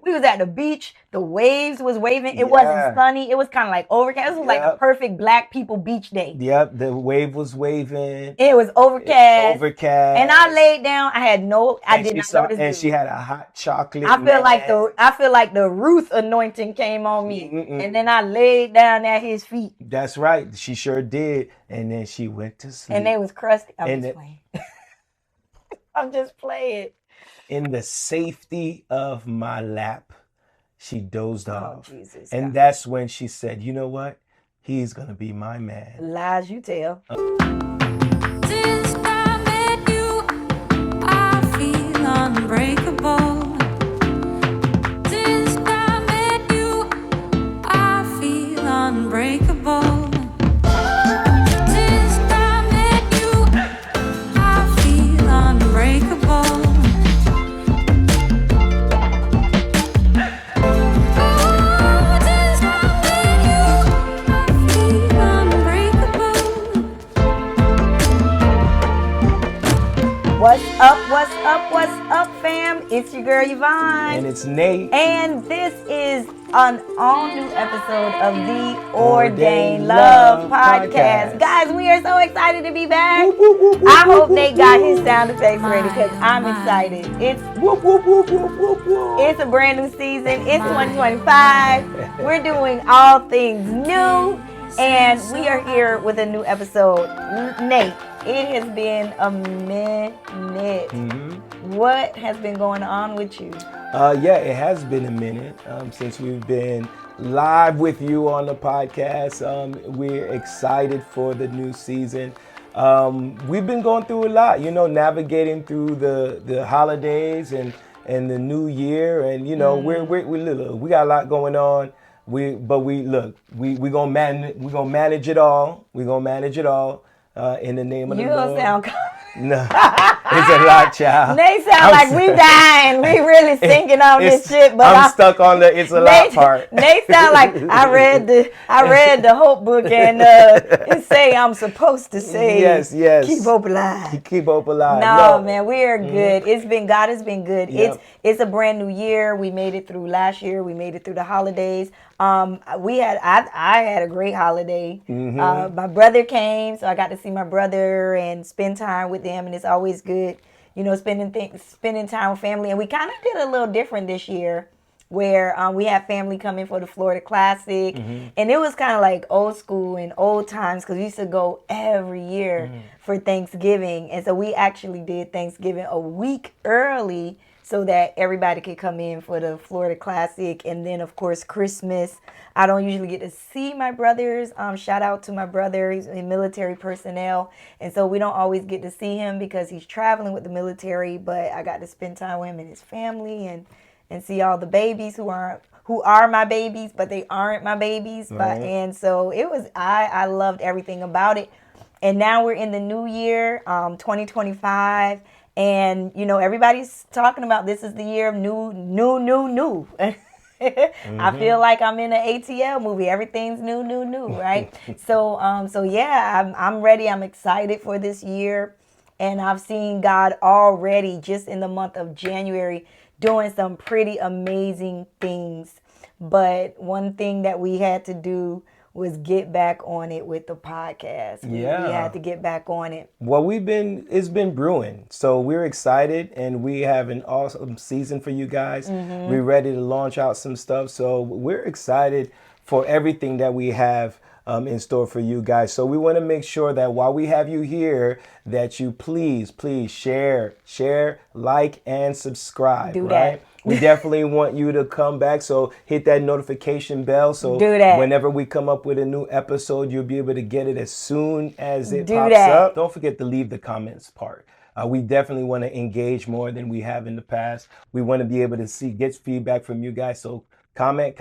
We was at the beach. The waves was waving. It wasn't sunny. It was kind of like overcast. It was like a perfect Black people beach day. Yep, the wave was waving. It was overcast. Overcast. And I laid down. I did not notice. And she had a hot chocolate. I feel like the Ruth anointing came on me. And then I laid down at his feet. That's right. She sure did. And then she went to sleep. And they was crusty. I'm just playing. I'm just playing. In the safety of my lap, she dozed off. Jesus, and that's when she said, you know what? He's going to be my man. Lies you tell. Since I met you, I feel unbreakable. Since I met you, I feel unbreakable. Since I met you, I feel unbreakable. What's up, fam? It's your girl, Yvonne. And it's Nate. And this is an all-new episode of the Ordained Love Podcast. Guys, we are so excited to be back. I hope Nate got his sound effects ready because I'm excited. It's a brand new season. It's 2025. We're doing all things new. And we are here with a new episode. Nate, it has been a minute. What has been going on with you? Yeah, it has been a minute since we've been live with you on the podcast. We're excited for the new season. We've been going through a lot, navigating through the holidays and the new year. And, we got a lot going on. We gonna manage it all. We're gonna manage it all in the name of the Lord. You don't sound no, it's a lot, child. They sound like we dying. We really thinking on this shit, but I'm stuck on the it's a lot part. They sound like I read the Hope book and it say I'm supposed to say yes. Keep hope alive. Keep hope alive. No, man, we are good. God has been good. Yep. It's a brand new year. We made it through last year. We made it through the holidays. I had a great holiday. My brother came, so I got to see my brother and spend time with them, and it's always good, spending time with family. And we kind of did a little different this year, where we had family come in for the Florida Classic, and it was kind of like old school and old times because we used to go every year for Thanksgiving, and so we actually did Thanksgiving a week early, so that everybody could come in for the Florida Classic. And then, of course, Christmas. I don't usually get to see my brothers. Shout out to my brother. He's in military personnel. And so we don't always get to see him because he's traveling with the military. But I got to spend time with him and his family and see all the babies who are my babies, but they aren't my babies. Right. And so it was, I loved everything about it. And now we're in the new year, 2025. And, everybody's talking about this is the year of new. I feel like I'm in an ATL movie. Everything's new, right? So yeah, I'm ready. I'm excited for this year. And I've seen God already just in the month of January doing some pretty amazing things. But one thing that we had to do was get back on it with the podcast. We had to get back on it. Well, it's been brewing. So we're excited and we have an awesome season for you guys. We're ready to launch out some stuff. So we're excited for everything that we have in store for you guys. So we want to make sure that while we have you here, that you please share, like, and subscribe. Do right? that. We definitely want you to come back. So hit that notification bell. So do that. Whenever we come up with a new episode, you'll be able to get it as soon as it pops up. Don't forget to leave the comments part. We definitely want to engage more than we have in the past. We want to be able to get feedback from you guys. So comment.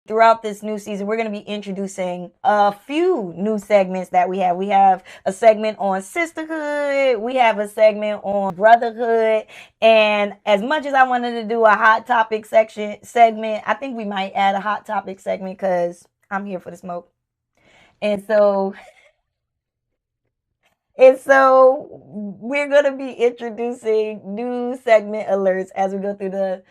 Throughout this new season, we're going to be introducing a few new segments that we have. We have a segment on sisterhood. We have a segment on brotherhood. And as much as I wanted to do a hot topic segment, I think we might add a hot topic segment because I'm here for the smoke. And so And so we're gonna be introducing new segment alerts as we go through the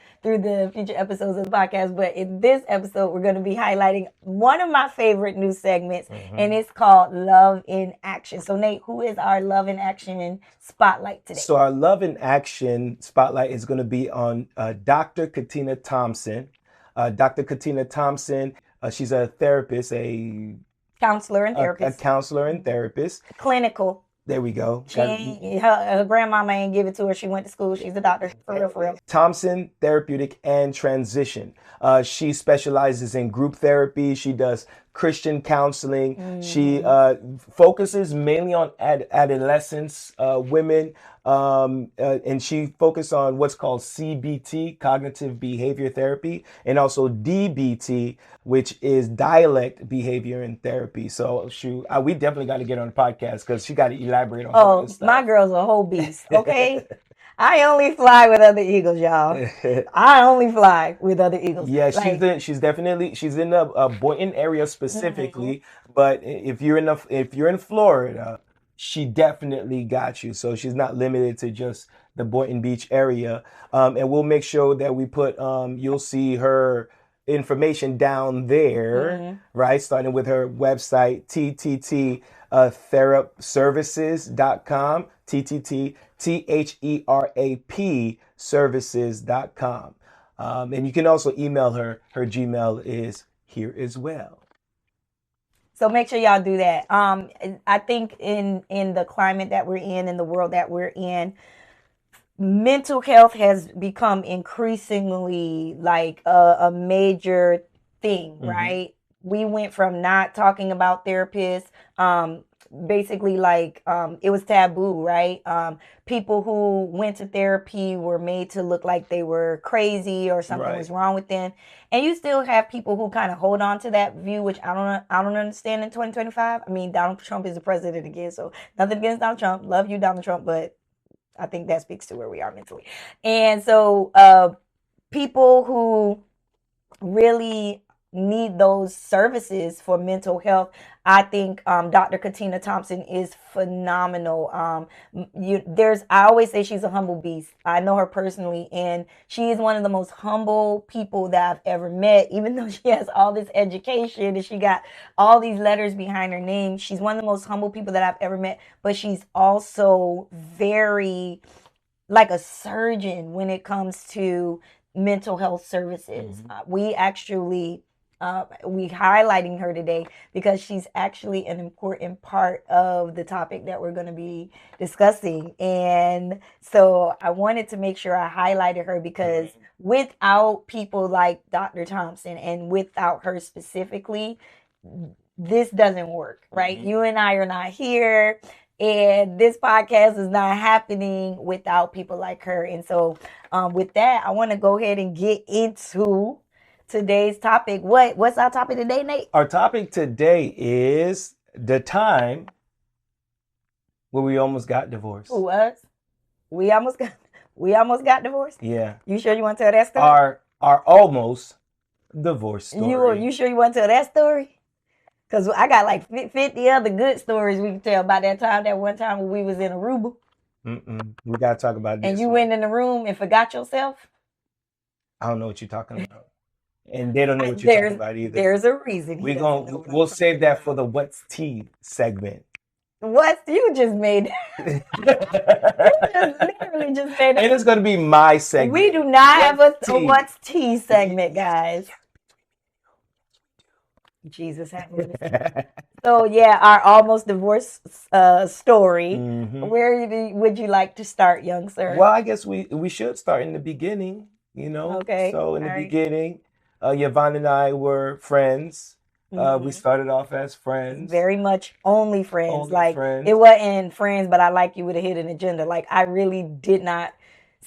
future episodes of the podcast. But in this episode, we're gonna be highlighting one of my favorite new segments, and it's called Love in Action. So Nate, who is our Love in Action spotlight today? So our Love in Action spotlight is going to be on Dr. Katina Thompson. Dr. Katina Thompson, she's a therapist, a Counselor and therapist. A counselor and therapist. Clinical. There we go. Her grandmama ain't give it to her. She went to school. She's a doctor. For real. Thompson Therapeutic and Transition. She specializes in group therapy. She does Christian counseling. She focuses mainly on adolescents, women, and she focuses on what's called CBT, cognitive behavior therapy, and also DBT, which is dialect behavior and therapy. So we definitely got to get on the podcast because she got to elaborate on all this stuff. My girl's a whole beast, okay? I only fly with other eagles, y'all. I only fly with other eagles. Yeah, she's in the Boynton area specifically, but if you're in Florida, she definitely got you. So she's not limited to just the Boynton Beach area. And we'll make sure that we put you'll see her information down there, right? Starting with her website, therapservices.com, TTTTHERAP services.com. And you can also email her. Her Gmail is here as well. So make sure y'all do that. I think in the climate that we're in the world that we're in, mental health has become increasingly like a major thing, right? We went from not talking about therapists, basically like it was taboo, right? People who went to therapy were made to look like they were crazy or something was wrong with them. And you still have people who kind of hold on to that view, which I don't understand in 2025. I mean, Donald Trump is the president again, so nothing against Donald Trump. Love you, Donald Trump, but I think that speaks to where we are mentally. And so people who really need those services for mental health, I think Dr. Katina Thompson is phenomenal. I always say she's a humble beast. I know her personally, and she is one of the most humble people that I've ever met. Even though she has all this education and she got all these letters behind her name, she's one of the most humble people that I've ever met. But she's also very like a surgeon when it comes to mental health services. We actually we highlighting her today because she's actually an important part of the topic that we're going to be discussing. And so I wanted to make sure I highlighted her because without people like Dr. Thompson and without her specifically, this doesn't work, right? You and I are not here. And this podcast is not happening without people like her. And so with that, I want to go ahead and get into today's topic. What's our topic today, Nate? Our topic today is the time when we almost got divorced. What? We almost got divorced? Yeah. You sure you want to tell that story? Our almost divorce story. You sure you want to tell that story? Because I got like 50 other good stories we can tell about that one time when we was in Aruba. We got to talk about this. And you went in the room and forgot yourself? I don't know what you're talking about. And they don't know what you're talking about either. There's a reason. We'll save that for the What's Tea segment. What? You just made You literally just made And it's going to be my segment. We do not have a What's Tea segment, guys. Jesus have mercy. So yeah, our almost divorce story. Where would you like to start, young sir? Well, I guess we should start in the beginning, Okay. So in the beginning, Yvonne and I were friends. We started off as friends. Very much only friends. Friends. It wasn't friends, but I like you with a hidden agenda. Like I really did not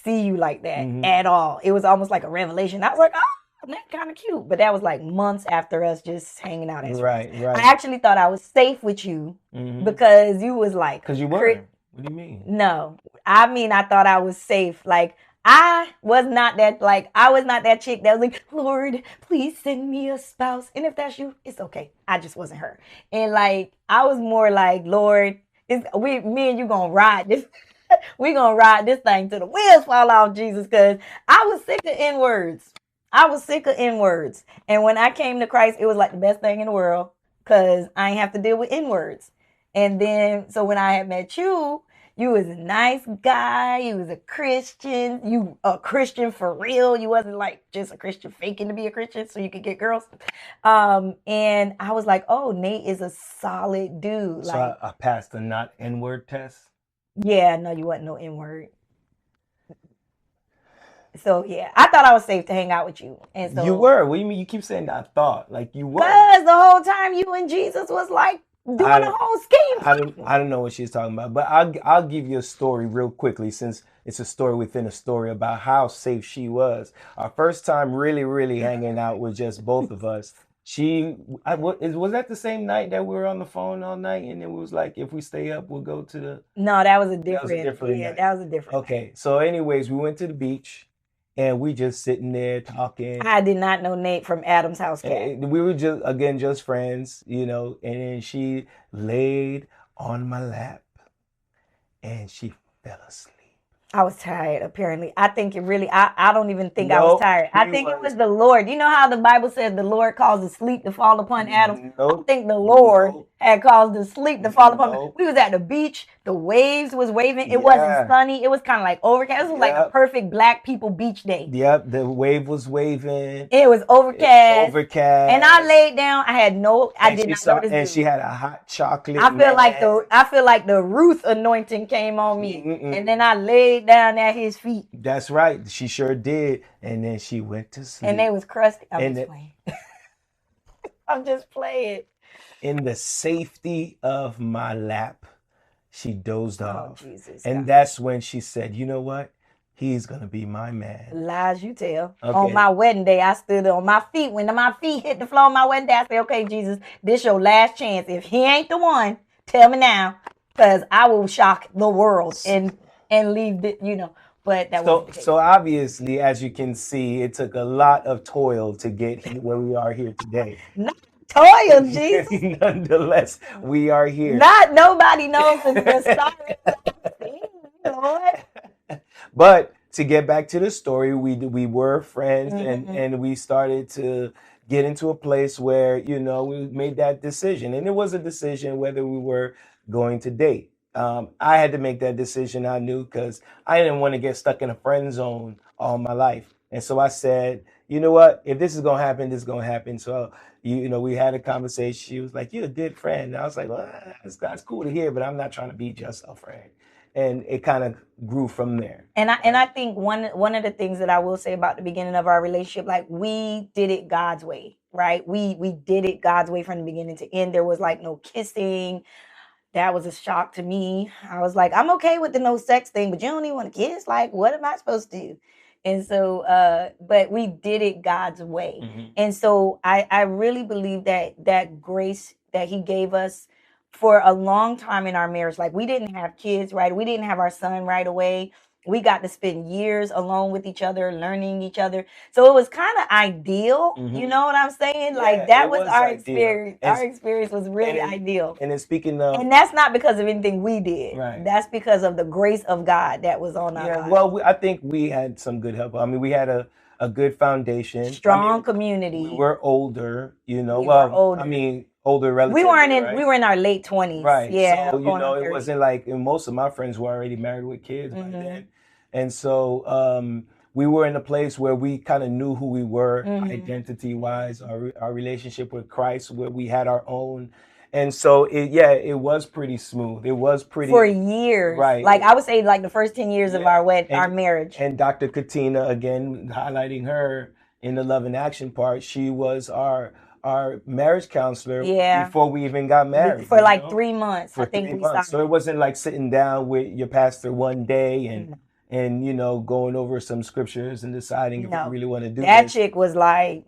see you like that at all. It was almost like a revelation. I was like, oh, that's kind of cute. But that was like months after us just hanging out as friends. Right. I actually thought I was safe with you because you was like... Because you were. What do you mean? No. I mean, I thought I was safe. Like, I was not that chick that was like, Lord, please send me a spouse. And if that's you, it's okay. I just wasn't her. And like, I was more like, Lord, Me and you gonna ride this. We gonna ride this thing till the wheels fall off, Jesus. Cause I was sick of N words. I was sick of N words, and when I came to Christ, it was like the best thing in the world. Cause I ain't have to deal with N words. And then, so when I had met you, you was a nice guy. You was a Christian. You a Christian for real. You wasn't like just a Christian faking to be a Christian so you could get girls. And I was like, oh, Nate is a solid dude. So Like, I passed the not N-word test. yeah, no, you wasn't no N word. So yeah, I thought I was safe to hang out with you. And so You were. What do you mean? You keep saying I thought. Like you were. because the whole time you and Jesus was like doing I- a whole scheme. I don't know what she's talking about, but I'll give you a story real quickly since it's a story within a story about how safe she was. Our first time really hanging out was just both of us. Was that the same night that we were on the phone all night, and it was like if we stay up, we'll go to the. No, that was a That was a different. different Yeah, night. that was a different. Okay, so anyways, we went to the beach, and we just sitting there talking. I did not know Nate from Adam's House Cat. And we were just friends, and then she laid on my lap and she fell asleep. I was tired, apparently. I think it really, I don't even think I was Nope, tired. I you think it was wasn't. the Lord. You know how the Bible says the Lord causes sleep to fall upon Adam? I Nope. think the Lord Nope. had caused the sleep to fall upon me. Nope. We was at the beach. The waves was waving. It wasn't Yeah. sunny. It was kind of like overcast. It was like a Yep. perfect black people beach day. Yep, the wave was waving. It was overcast. Overcast. And I laid down. I did not know this And dude. she had a hot chocolate. I feel like man. the Ruth anointing came on me. Mm-mm. And then I laid down at his feet. That's right. She sure did. And then she went to sleep. And they was crusty. I'm And just it- playing. I'm just playing. In the safety of my lap, she dozed Oh, off. Jesus. And God. that's when she said, you know what? He's going to be my man. Lies you tell. Okay. On my wedding day, I stood on my feet. When my feet hit the floor on my wedding day, I said, okay, Jesus, this your last chance. If he ain't the one, tell me now. Because I will shock the world and leave the, but that wasn't the case. So obviously, as you can see, it took a lot of toil to get where we are here today. Not toil, Jesus. Nonetheless, we are here. Not nobody knows the story. Lord. But to get back to the story, we were friends, Mm-hmm. and we started to get into a place where we made that decision, and it was a decision whether we were going to date. I had to make that decision. I knew because I didn't want to get stuck in a friend zone all my life, and so I said, you know what? If this is gonna happen, this is gonna happen. So we had a conversation. She was like, "You're a good friend." And I was like, "Well, that's cool to hear, but I'm not trying to be just a friend." And it kind of grew from there. And I think one of the things that I will say about the beginning of our relationship, like we did it God's way, right? We did it God's way from the beginning to end. There was like no kissing. That was a shock to me. I was like, I'm okay with the no sex thing, but you don't even want to kiss? Like, what am I supposed to do? And so, but we did it God's way. Mm-hmm. And so I really believe that grace that he gave us for a long time in our marriage, like we didn't have kids, right? We didn't have our son right away. We got to spend years alone with each other, learning each other. So it was kind of ideal. Mhm. You know what I'm saying? Yeah, like that it was was our ideal. experience. And- Our experience was really ideal. And then speaking of, And that's not because of anything we did. Right. That's because of the grace of God that was on our yeah, lives. well, I think we had some good help. I mean, we had a good foundation. Strong I mean, community. we were older, We well, were older. I mean, older relatively. We were in our late 20s. Right. Yeah. So, going on it 30. wasn't like, and most of my friends were already married with kids by Mhm. then. And so we were in a place where we kind of knew who we were Mhm. identity-wise, our relationship with Christ, where we had our own. And so, it was pretty smooth. It was pretty. For years. Right. Like I would say like the first 10 years of Yeah. our marriage. And Dr. Katina, again, highlighting her in the Love and Action part, she was our marriage counselor Yeah. before we even got married. For you like know? 3 months. For I think 3 we months. started. So it wasn't like sitting down with your pastor one day and going over some scriptures and deciding if No. you really want to do That this. chick was like,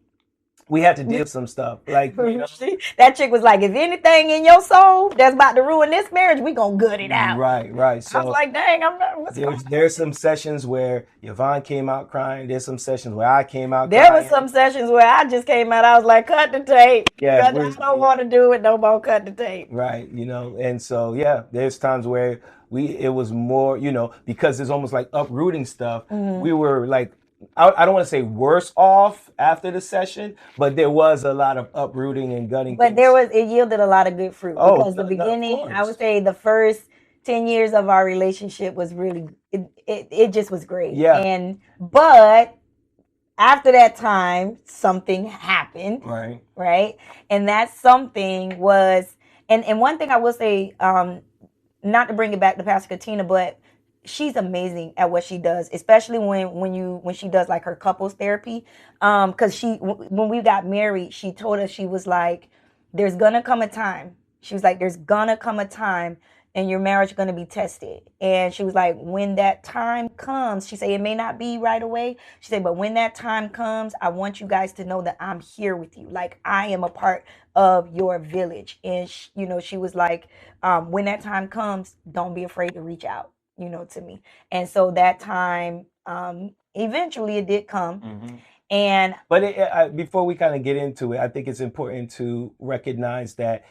we had to deal with some stuff. Like, That chick was like, if anything in your soul that's about to ruin this marriage, we gonna gut it out. right. I was So like, dang, I'm not. What's going on? there's some sessions where Yvonne came out crying. There's some sessions where I came out There crying. was some sessions where I just came out. I was like, cut the tape. Yeah, I don't want to do it no more. Cut the tape. right. And so, yeah, there's times where it was more, because there's almost like uprooting stuff. We were like, I don't want to say worse off after the session, but there was a lot of uprooting and gutting. But it yielded a lot of good fruit, because the of beginning, course. I would say the first 10 years of our relationship was really, it just was great. Yeah. But after that time, something happened. Right. And that something was, and one thing I will say, not to bring it back to Pastor Katina, but she's amazing at what she does, especially when she does like her couples therapy. Because when we got married, she told us, she was like, there's gonna come a time. She was like, there's gonna come a time and your marriage gonna be tested. And she was like, when that time comes, she said, it may not be right away. She said, but when that time comes, I want you guys to know that I'm here with you. Like, I am a part of your village. And she was like, when that time comes, don't be afraid to reach out, to me. And so that time, eventually it did come. But before we kind of get into it, I think it's important to recognize that,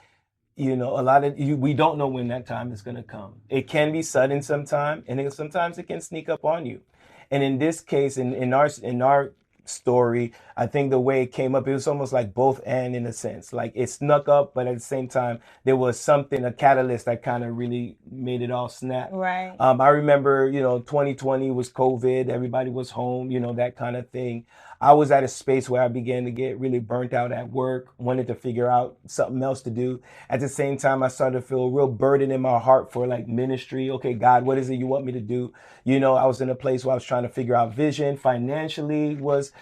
a lot of we don't know when that time is going to come. It can be sudden sometime, and sometimes it can sneak up on you. And in this case, in our story, I think the way it came up, it was almost like both and, in a sense. Like, it snuck up, but at the same time, there was something, a catalyst that kind of really made it all snap. Right. I remember, 2020 was COVID. Everybody was home, that kind of thing. I was at a space where I began to get really burnt out at work, wanted to figure out something else to do. At the same time, I started to feel a real burden in my heart for like ministry. Okay, God, what is it you want me to do? I was in a place where I was trying to figure out vision. Financially was,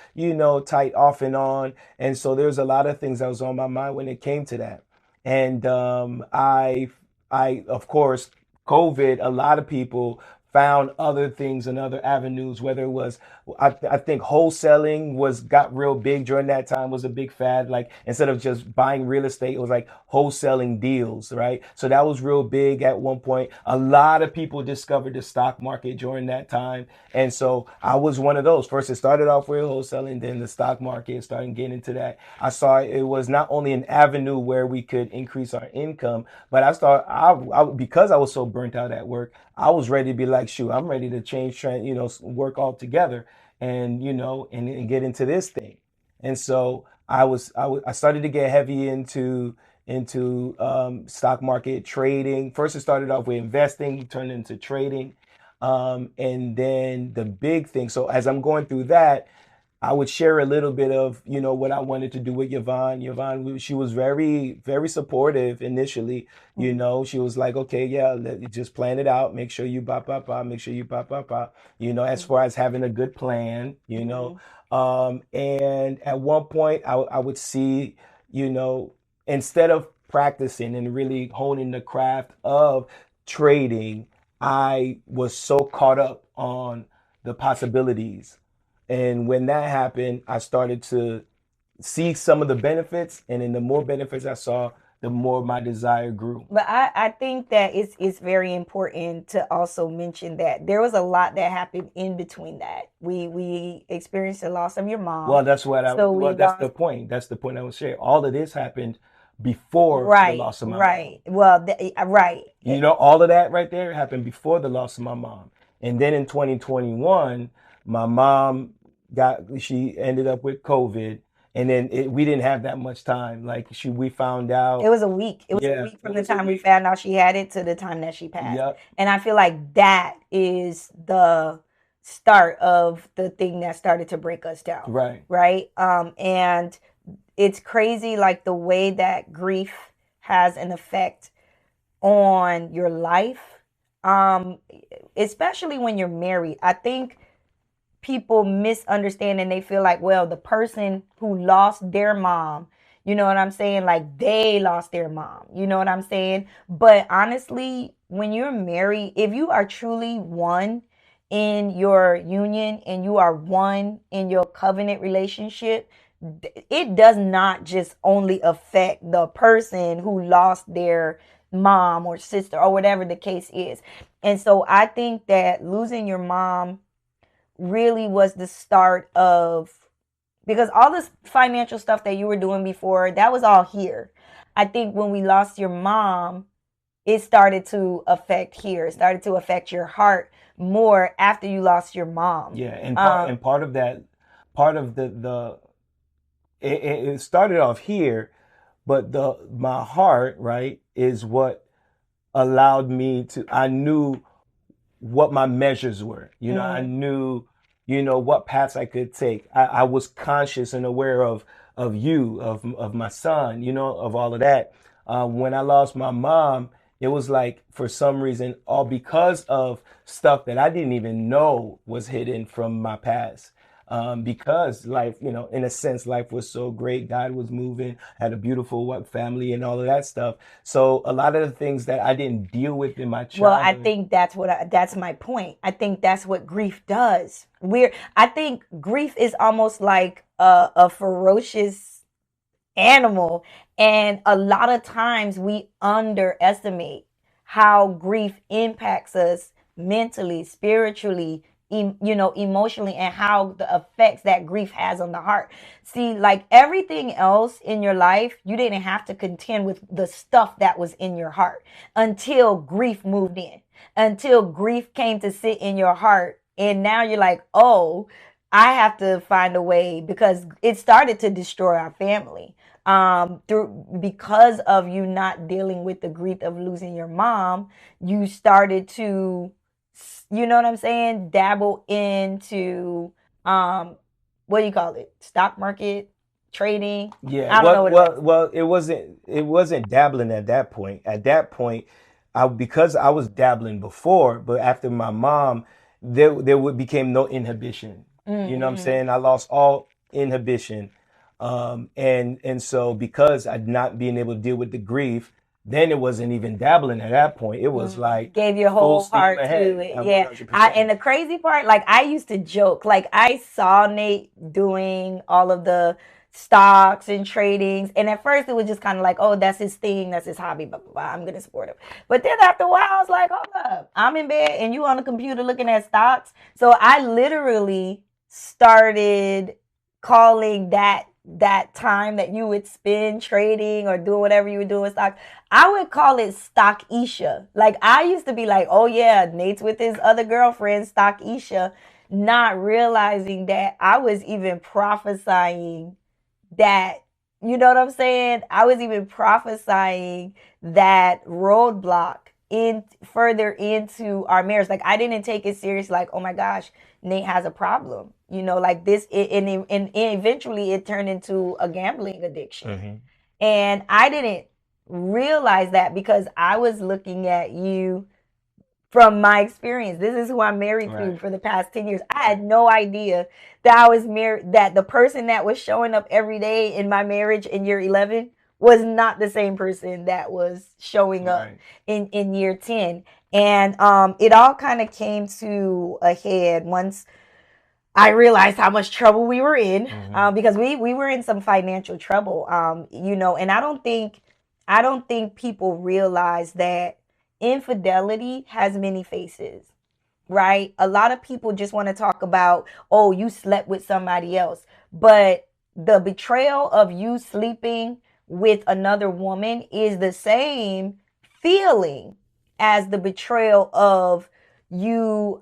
tight off and on. And so there's a lot of things that was on my mind when it came to that. And I, of course, COVID, a lot of people found other things and other avenues, whether it was, I think wholesaling got real big during that time, was a big fad. Like, instead of just buying real estate, it was like wholesaling deals, right? So that was real big at one point. A lot of people discovered the stock market during that time. And so I was one of those. First, it started off with wholesaling, then the stock market started getting into that. I saw it was not only an avenue where we could increase our income, but because I was so burnt out at work, I was ready to be like, shoot, I'm ready to change trend, work all together and, and get into this thing. And so I started to get heavy into stock market trading. First, it started off with investing, turned into trading. And then the big thing. So as I'm going through that, I would share a little bit of, what I wanted to do with Yvonne. Yvonne, she was very, very supportive initially. She was like, okay, yeah, just plan it out. Make sure you make sure you as far as having a good plan, and at one point I would see, instead of practicing and really honing the craft of trading, I was so caught up on the possibilities. And when that happened, I started to see some of the benefits. And then the more benefits I saw, the more my desire grew. But I think that it's very important to also mention that there was a lot that happened in between that. We experienced the loss of your mom. Well, that's the point. That's the point I was sharing. All of this happened before the loss of my mom. Right. Well, right. All of that right there happened before the loss of my mom. And then in 2021, my mom she ended up with COVID. And then we didn't have that much time. Like, we found out. It was a week. It was a week from the time we found out she had it to the time that she passed. Yep. And I feel like that is the start of the thing that started to break us down. Right. Right. And it's crazy, like, the way that grief has an effect on your life, especially when you're married. I think people misunderstand and they feel like, well, the person who lost their mom, you know what I'm saying? Like, they lost their mom, you know what I'm saying? But honestly, when you're married, if you are truly one in your union and you are one in your covenant relationship, it does not just only affect the person who lost their mom or sister or whatever the case is. And so I think that losing your mom really was the start of, because all this financial stuff that you were doing before, that was all here. I think when we lost your mom, it started to affect here. It started to affect your heart more after you lost your mom. Yeah, and part of that, part of the it started off here, but my heart, right, is what allowed me to. I knew what my measures were. I knew, what paths I could take. I was conscious and aware of you, of my son, of all of that. When I lost my mom, it was like, for some reason, all because of stuff that I didn't even know was hidden from my past. Because life, in a sense, life was so great. God was moving, had a beautiful family and all of that stuff. So a lot of the things that I didn't deal with in my childhood. Well, I think that's my point. I think that's what grief does. I think grief is almost like a ferocious animal. And a lot of times we underestimate how grief impacts us mentally, spiritually, emotionally, and how the effects that grief has on the heart. See, like everything else in your life, you didn't have to contend with the stuff that was in your heart until grief moved in, until grief came to sit in your heart. And now you're like, oh, I have to find a way, because it started to destroy our family. Because of you not dealing with the grief of losing your mom, you started to, you know what I'm saying, dabble into what do you call it? Stock market trading. Yeah. I don't know what it was. Well, it wasn't dabbling at that point. At that point, because I was dabbling before, but after my mom, there became no inhibition. You know what I'm saying? I lost all inhibition. And so because I'd not been able to deal with the grief, then it wasn't even dabbling at that point. It was like Gave your full whole steam heart ahead. to it. 100%. Yeah. And the crazy part, like I used to joke, like I saw Nate doing all of the stocks and tradings. And at first it was just kind of like, oh, that's his thing. That's his hobby. Blah, blah, blah. I'm going to support him. But then after a while, I was like, hold up. I'm in bed and you on the computer looking at stocks. So I literally started calling that time that you would spend trading or doing whatever you would do with stocks, I would call it Stock Isha. Like I used to be like, oh yeah, Nate's with his other girlfriend, Stock Isha, not realizing that I was even prophesying that, you know what I'm saying? I was even prophesying that roadblock in further into our marriage. Like I didn't take it serious, like, oh my gosh, Nate has a problem. Like this, and eventually it turned into a gambling addiction. And I didn't realize that because I was looking at you from my experience. This is who I'm married to for the past 10 years. I had no idea that I was married, that the person that was showing up every day in my marriage in year 11 was not the same person that was showing up in year 10. And it all kind of came to a head once I realized how much trouble we were in, because we were in some financial trouble, and I don't think people realize that infidelity has many faces, right? A lot of people just want to talk about, oh, you slept with somebody else, but the betrayal of you sleeping with another woman is the same feeling as the betrayal of you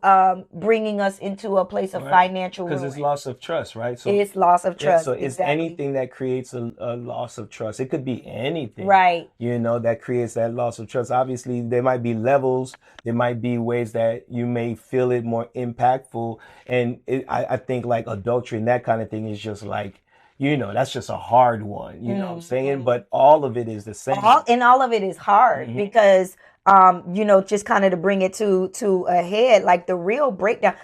bringing us into a place of financial ruin. Because it's loss of trust, right? So it's loss of trust. So it's anything that creates a loss of trust. It could be anything, right? That creates that loss of trust. Obviously, there might be levels. There might be ways that you may feel it more impactful. And I think like adultery and that kind of thing is just like, that's just a hard one. You know what I'm saying? But all of it is the same. All of it is hard because just kind of to bring it to a head, like the real breakdown,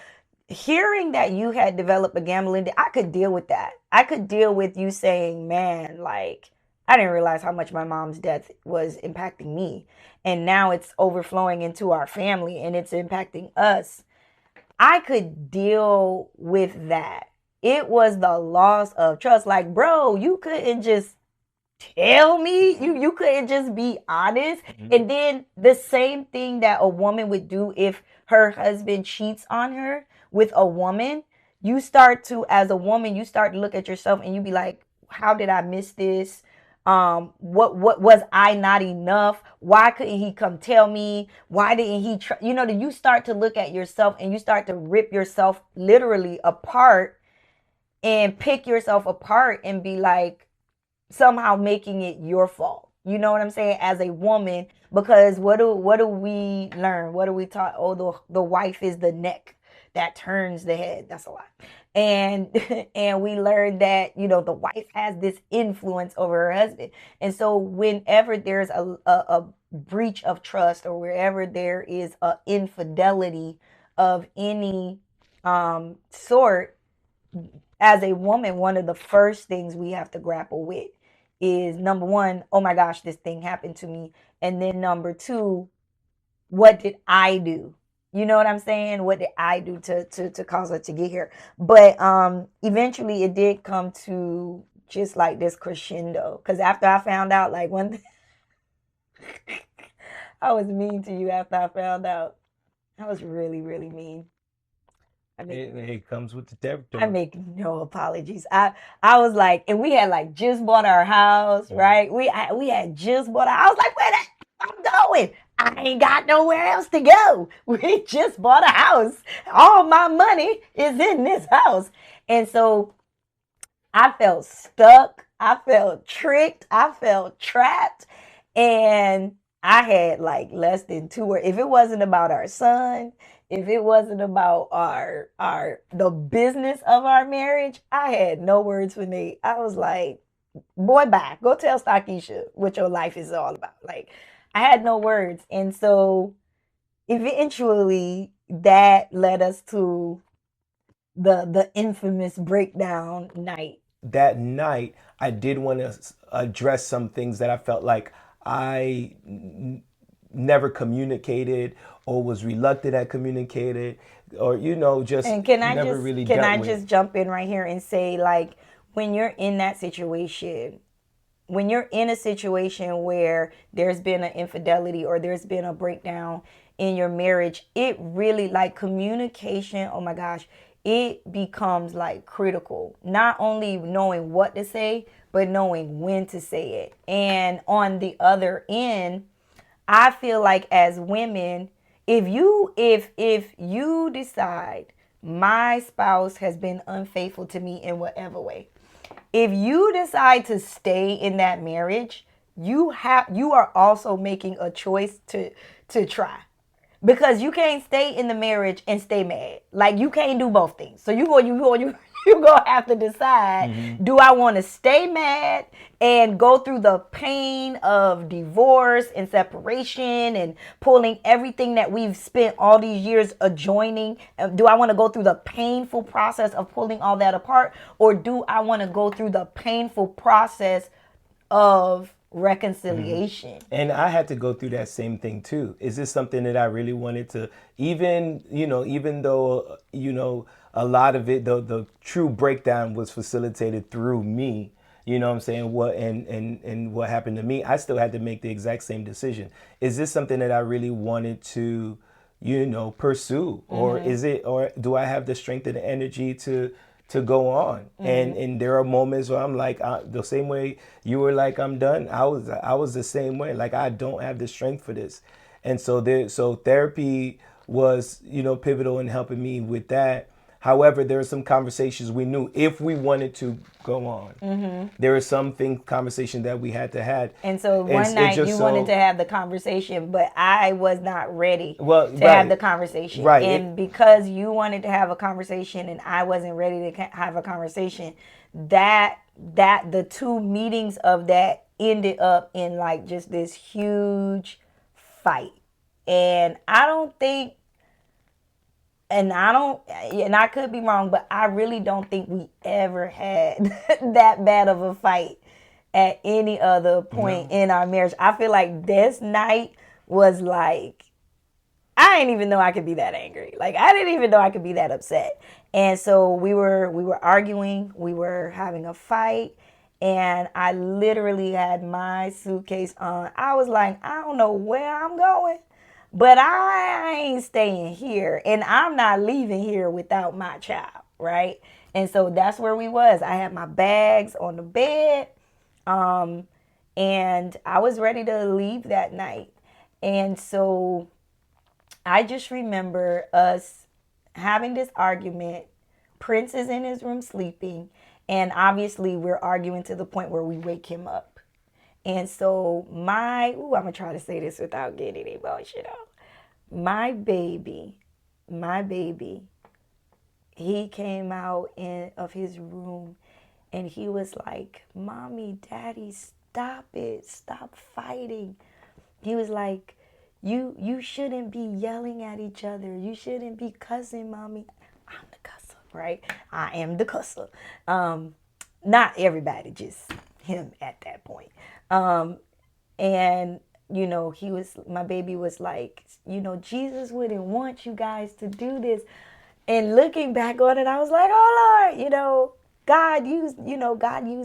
hearing that you had developed a gambling, I could deal with that. I could deal with you saying, man, like, I didn't realize how much my mom's death was impacting me. And now it's overflowing into our family and it's impacting us. I could deal with that. it was the loss of trust. Like, bro, you couldn't just tell me, you couldn't just be honest. And then the same thing that a woman would do if her husband cheats on her with a woman, you start to, as a woman, you start to look at yourself and you be like, how did I miss this? What was I not enough? Why couldn't he come tell me? Why didn't he try? You know, you start to look at yourself and you start to rip yourself literally apart and pick yourself apart and be like, somehow making it your fault. You know what I'm saying? As a woman, because what do we learn? What do we taught? Oh, the wife is the neck that turns the head. That's a lot. And and we learned that, you know, the wife has this influence over her husband. And so whenever there's a breach of trust, or wherever there is a infidelity of any sort, as a woman, one of the first things we have to grapple with is, number one, oh my gosh, this thing happened to me. And then number two, what did I do? You know what I'm saying? What did I do to cause her to get here? But eventually it did come to just like this crescendo. Because after I found out, like, one thing, I was mean to you after I found out. I was really, really mean. It comes with the territory. I make no apologies. I was like, and we had like just bought our house, right? We had just bought our house. I was like, where I'm going? I ain't got nowhere else to go. We just bought a house. All my money is in this house. And so I felt stuck. I felt tricked. I felt trapped. And I had like less than 2 words. If it wasn't about our son, if it wasn't about the business of our marriage, I had no words for Nate. I was like, boy, bye. Go tell Starkeisha what your life is all about. Like, I had no words. And so eventually that led us to the infamous breakdown night. That night, I did want to address some things that I felt like I never communicated, or was reluctant at communicating, or, you know, just and can I never just really can dealt I with. just jump in right here and say, like, when you're in that situation, when you're in a situation where there's been an infidelity or there's been a breakdown in your marriage, it really, like, communication, oh my gosh, it becomes like critical. Not only knowing what to say, but knowing when to say it. And on the other end, I feel like as women, if you decide my spouse has been unfaithful to me in whatever way, if you decide to stay in that marriage, you are also making a choice to try. Because you can't stay in the marriage and stay mad. Like, you can't do both things. So you gonna have to decide, do I want to stay mad and go through the pain of divorce and separation and pulling everything that we've spent all these years adjoining? Do I want to go through the painful process of pulling all that apart? Or do I want to go through the painful process of reconciliation? And I had to go through that same thing too. Is this something that I really wanted to, even though, a lot of it, the true breakdown was facilitated through me, you know what I'm saying? What and what happened to me, I still had to make the exact same decision. Is this something that I really wanted to, pursue? Or is it, or do I have the strength and the energy to go on? And there are moments where I'm like, the same way you were like, I'm done. I was the same way. Like, I don't have the strength for this. And so therapy was, pivotal in helping me with that. However, there are some conversations we knew if we wanted to go on. There were some conversations that we had to have. And so one night you wanted to have the conversation, but I was not ready to have the conversation. Right. And because you wanted to have a conversation and I wasn't ready to have a conversation, that the two meetings of that ended up in like just this huge fight. And I could be wrong, but I really don't think we ever had that bad of a fight at any other point in our marriage. I feel like this night was like, I didn't even know I could be that angry. Like, I didn't even know I could be that upset. And so we were arguing, we were having a fight, and I literally had my suitcase on. I was like, I don't know where I'm going, but I ain't staying here, and I'm not leaving here without my child, right? And so that's where we was. I had my bags on the bed, and I was ready to leave that night. And so I just remember us having this argument. Prince is in his room sleeping, and obviously we're arguing to the point where we wake him up. And so I'm gonna try to say this without getting emotional. My baby, he came out of his room, and he was like, "Mommy, Daddy, stop it, stop fighting." He was like, you shouldn't be yelling at each other. You shouldn't be cussing, Mommy. I'm the cusser, right? I am the cusser. Not everybody, just him at that point. And my baby was like, Jesus wouldn't want you guys to do this. And looking back on it, I was like, oh Lord, God used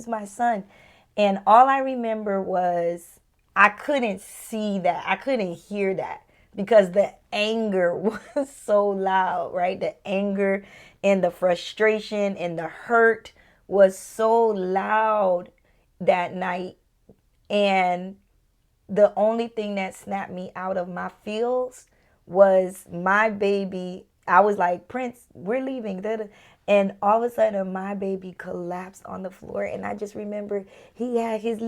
my son. And all I remember was I couldn't see that. I couldn't hear that because the anger was so loud, right? The anger and the frustration and the hurt was so loud that night. And the only thing that snapped me out of my feels was my baby. I was like, Prince, we're leaving. And all of a sudden, my baby collapsed on the floor. And I just remember he had his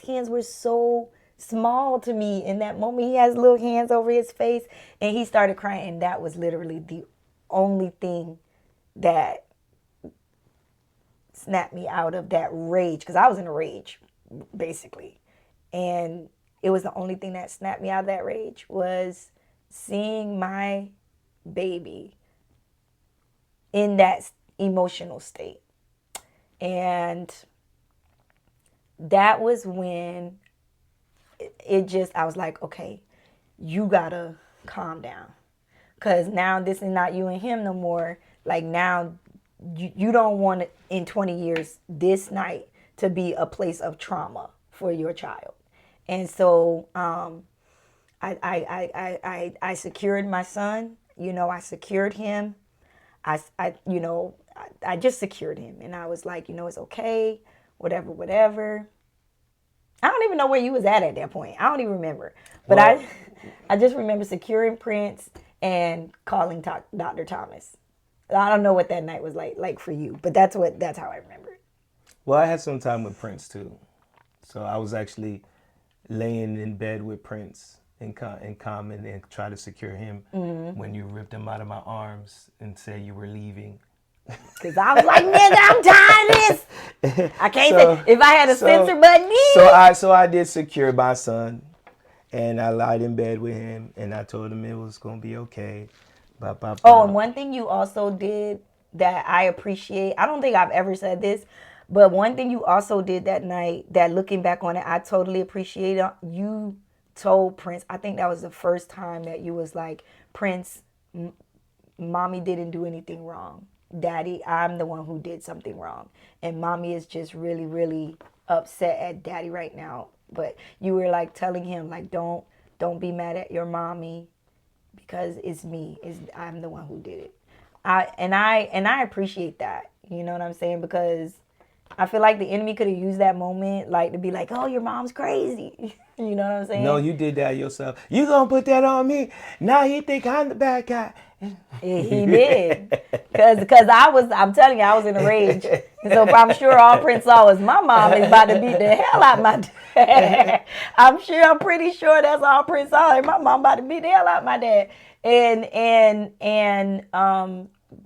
hands were so small to me in that moment. He has little hands over his face, and he started crying. And that was literally the only thing that snapped me out of that rage, because I was in a rage, basically. And it was the only thing that snapped me out of that rage was seeing my baby in that emotional state. And that was when I was like, okay, you gotta calm down. Because now this is not you and him no more. Like now you don't want it in 20 years, this night, to be a place of trauma for your child. And so I secured my son. I secured him. I just secured him, and I was like, it's okay, whatever. I don't even know where you was at that point. I don't even remember, but I just remember securing Prince and calling Dr. Thomas. I don't know what that night was like for you, but that's how I remember it. Well, I had some time with Prince too, so I was actually laying in bed with Prince and calming and try to secure him when you ripped him out of my arms and said you were leaving. Because I was like, nigga, I'm tired of this. I can't say, if I had a censor button. So I did secure my son, and I lied in bed with him, and I told him it was going to be okay. Oh, and one thing you also did that I appreciate, I don't think I've ever said this, but one thing you also did that night that, looking back on it, I totally appreciate. You told Prince, I think that was the first time that you was like, Prince, Mommy didn't do anything wrong. Daddy, I'm the one who did something wrong. And Mommy is just really, really upset at Daddy right now. But you were like telling him, like, don't be mad at your mommy, because it's me. I'm the one who did it. I appreciate that. You know what I'm saying? Because I feel like the enemy could have used that moment, like, to be like, oh, your mom's crazy. You know what I'm saying? No, you did that yourself. You gonna put that on me? Now he think I'm the bad guy. He did. Because I'm telling you, I was in a rage. And so I'm sure all Prince saw was my mom is about to beat the hell out of my dad. I'm pretty sure that's all Prince saw. Like, my mom about to beat the hell out of my dad.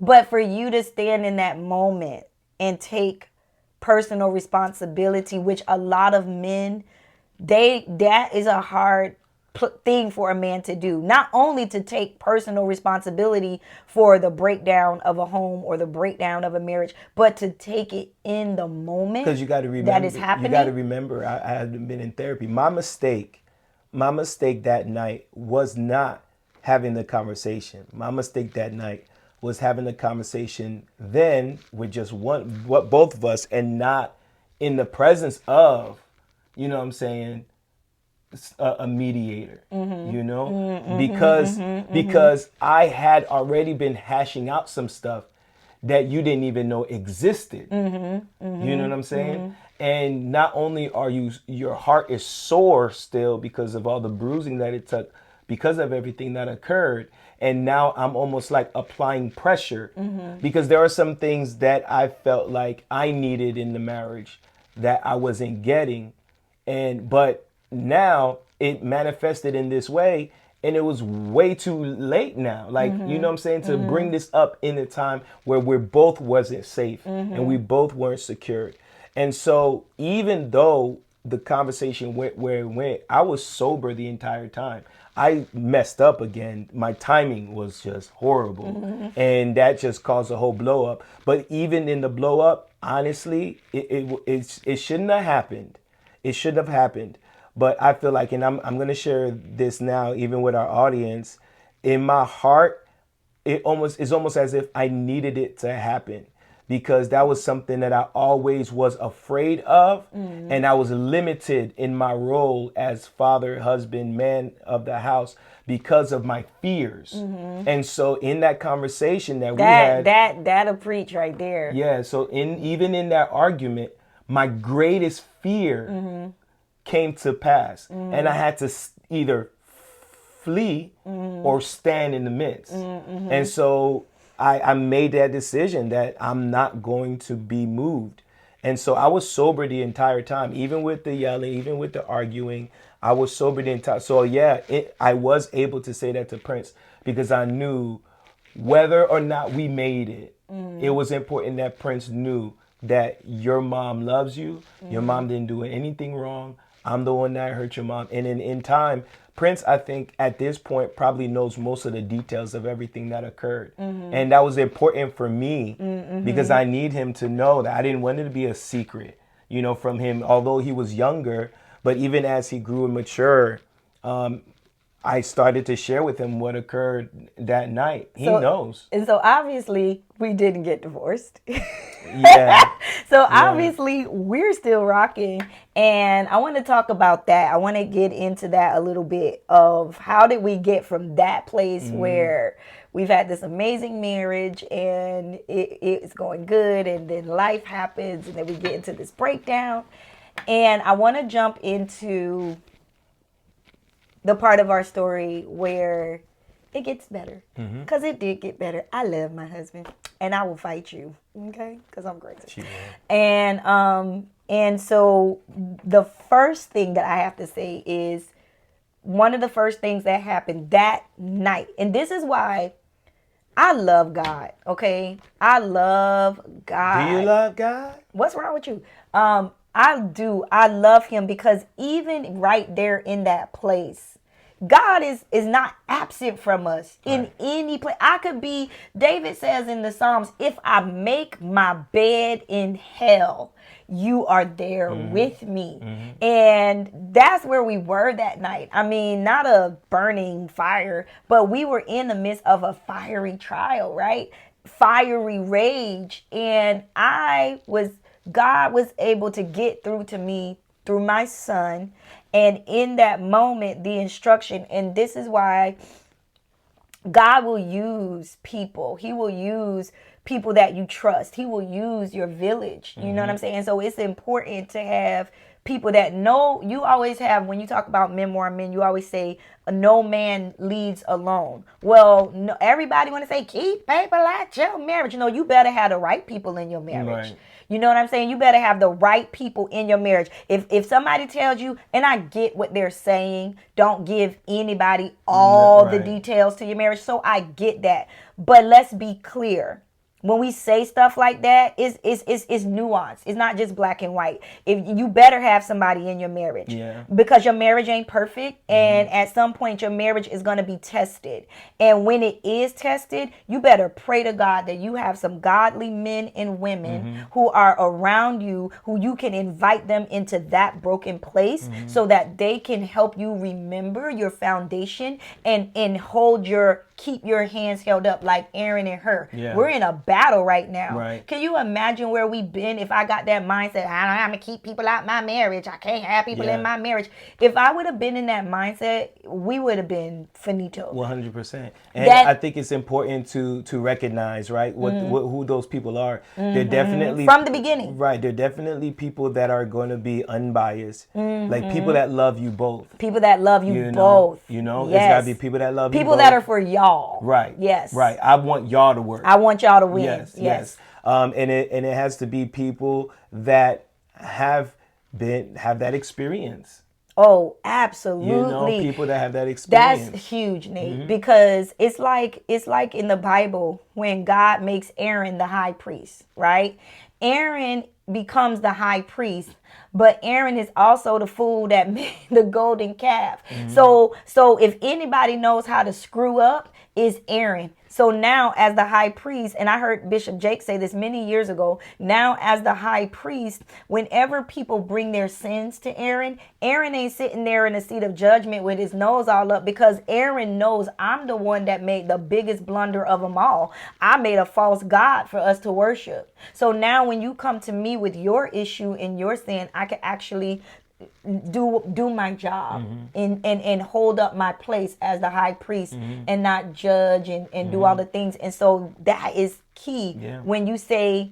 But for you to stand in that moment and take personal responsibility, which a lot of men, that is a hard thing for a man to do. Not only to take personal responsibility for the breakdown of a home or the breakdown of a marriage, but to take it in the moment. Because you got to remember, that is happening. You got to remember, I hadn't been in therapy. My mistake that night was not having the conversation. My mistake that night was having the conversation then with just both of us, and not in the presence of, you know what I'm saying, a mediator, you know, because I had already been hashing out some stuff that you didn't even know existed. You know what I'm saying? And not only are your heart is sore still because of all the bruising that it took, because of everything that occurred. And now I'm almost like applying pressure because there are some things that I felt like I needed in the marriage that I wasn't getting. But now it manifested in this way, and it was way too late now. Like, you know what I'm saying? To bring this up in a time where we both wasn't safe and we both weren't secured. And so even though the conversation went where it went, I was sober the entire time. I messed up again. My timing was just horrible. And that just caused a whole blow up. But even in the blow up, honestly, it shouldn't have happened. It shouldn't have happened. But I feel like, and I'm going to share this now, even with our audience, in my heart, it's almost as if I needed it to happen, because that was something that I always was afraid of. And I was limited in my role as father, husband, man of the house because of my fears. And so in that conversation that we had, that'll preach right there. Yeah. So even in that argument, my greatest fear came to pass, and I had to either flee or stand in the midst. And so I made that decision that I'm not going to be moved. And so I was sober the entire time, even with the yelling, even with the arguing. I was sober the entire. So yeah, I was able to say that to Prince because I knew whether or not we made it, it was important that Prince knew that your mom loves you. Your mom didn't do anything wrong. I'm the one that hurt your mom. And in time, Prince, I think at this point probably knows most of the details of everything that occurred. And that was important for me because I need him to know that I didn't want it to be a secret, you know, from him, although he was younger. But even as he grew and matured, I started to share with him what occurred that night. He knows. And so obviously we didn't get divorced. Yeah. So obviously we're still rocking. And I want to talk about that. I want to get into that a little bit of how did we get from that place where we've had this amazing marriage and it's going good, and then life happens, and then we get into this breakdown. And I want to jump into the part of our story where it gets better, because it did get better. I love my husband, and I will fight you, okay? Because I'm crazy. And so the first thing that I have to say is one of the first things that happened that night, and this is why I love God, okay? I love God. Do you love God? What's wrong with you? I do. I love him because even right there in that place, God is not absent from us in any place. I could be, David says in the Psalms, if I make my bed in hell, you are there with me. And that's where we were that night. I mean, not a burning fire, but we were in the midst of a fiery trial, right? Fiery rage. And God was able to get through to me through my son. And in that moment, the instruction, and this is why God will use people. He will use people that you trust. He will use your village. You know what I'm saying? So it's important to have people that know. You always have, when you talk about memoir men, you always say, no man leads alone. Well, no, everybody want to say, keep people at your marriage. You know, you better have the right people in your marriage. Right. You know what I'm saying? You better have the right people in your marriage. If somebody tells you, and I get what they're saying, don't give anybody all the details to your marriage. So I get that. But let's be clear. When we say stuff like that, it's nuanced. It's not just black and white. If you better have somebody in your marriage, because your marriage ain't perfect, and at some point your marriage is going to be tested. And when it is tested, you better pray to God that you have some godly men and women who are around you, who you can invite them into that broken place so that they can help you remember your foundation and hold your keep your hands held up like Aaron and her. Yeah. We're in a battle right now. Right. Can you imagine where we've been if I got that mindset, I'm going to keep people out my marriage. I can't have people in my marriage. If I would have been in that mindset, we would have been finito. 100%. And I think it's important to recognize, right, who those people are. They're definitely from the beginning. Right. They're definitely people that are going to be unbiased. Like people that love you both. People that love you, know, both. You know, yes. It's got to be people that love you people both. that are for y'all. Right. Yes. Right. I want y'all to work. I want y'all to win. Yes. And it has to be people that have that experience. Oh, absolutely. You know, people that have that experience. That's huge, Nate, because it's like in the Bible when God makes Aaron the high priest, right? Aaron becomes the high priest, but Aaron is also the fool that made the golden calf. So if anybody knows how to screw up, it's Aaron. So now as the high priest, and I heard Bishop Jake say this many years ago, now as the high priest, whenever people bring their sins to Aaron, Aaron ain't sitting there in a seat of judgment with his nose all up, because Aaron knows I'm the one that made the biggest blunder of them all. I made a false god for us to worship. So now when you come to me with your issue and your sin, I can actually do my job and hold up my place as the high priest and not judge and do all the things. And so that is key when you say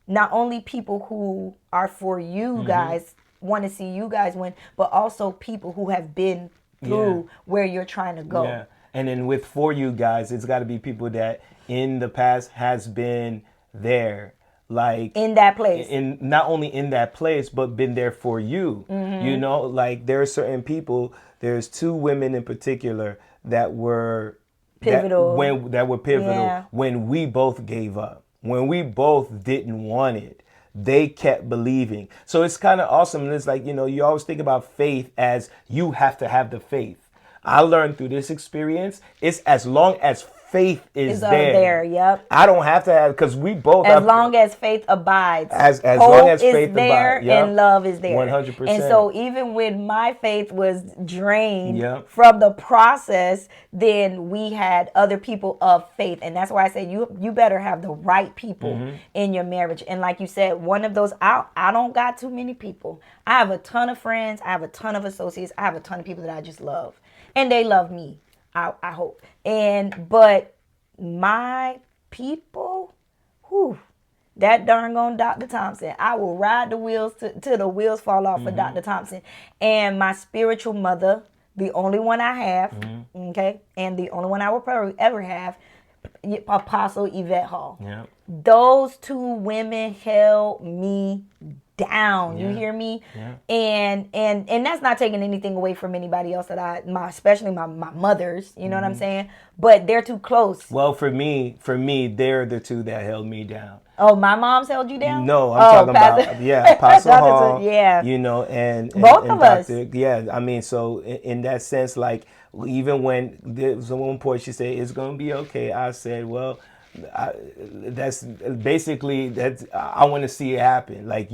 not only people who are for you guys want to see you guys win, but also people who have been through where you're trying to go. Yeah. And then with for you guys, it's got to be people that in the past has been there. Like in that place, in not only in that place, but been there for you. You know, like there are certain people. There's two women in particular that were pivotal. That were pivotal when we both gave up, when we both didn't want it. They kept believing. So it's kind of awesome. And it's like, you know, you always think about faith as you have to have the faith. I learned through this experience, it's as long as faith is there. Yep. I don't have to have, because we both as long as faith abides. As hope long as faith is there abides. Yep. And love is there. 100%. And so even when my faith was drained from the process, then we had other people of faith. And that's why I say you better have the right people in your marriage. And like you said, one of those, I don't got too many people. I have a ton of friends. I have a ton of associates. I have a ton of people that I just love. And they love me. I hope. But my people, that darn gone Dr. Thompson. I will ride the wheels till the wheels fall off for Dr. Thompson. And my spiritual mother, the only one I have, okay, and the only one I will probably ever have, Apostle Yvette Hall. Yeah. Those two women held me down. You hear me? Yeah. And that's not taking anything away from anybody else that especially my mothers, you know what I'm saying? But they're too close. Well, for me, they're the two that held me down. Oh, my mom's held you down? No, I'm talking about Apostle Hall. You know, and both of us. Yeah, I mean, so in that sense, like even when there was one point she said it's gonna be okay, I said, well, that's basically I want to see it happen. Like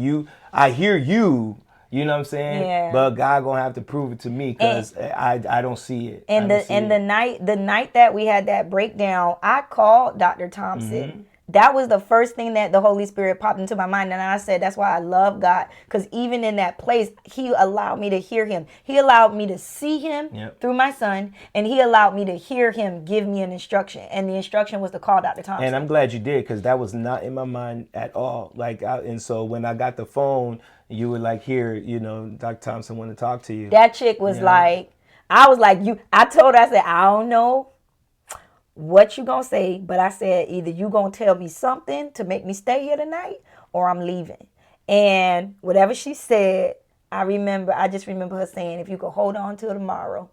I hear you. You know what I'm saying? Yeah. But God gonna have to prove it to me, because I don't see it. And the night that we had that breakdown, I called Dr. Thompson. That was the first thing that the Holy Spirit popped into my mind. And I said, that's why I love God. Because even in that place, he allowed me to hear him. He allowed me to see him through my son. And he allowed me to hear him give me an instruction. And the instruction was to call Dr. Thompson. And I'm glad you did, because that was not in my mind at all. And so when I got the phone, you were like, here, you know, Dr. Thompson want to talk to you. That chick was like, I told her, I said, I don't know what you gonna say, but I said either you gonna tell me something to make me stay here tonight, or I'm leaving. And whatever she said, I just remember her saying, if you could hold on till tomorrow,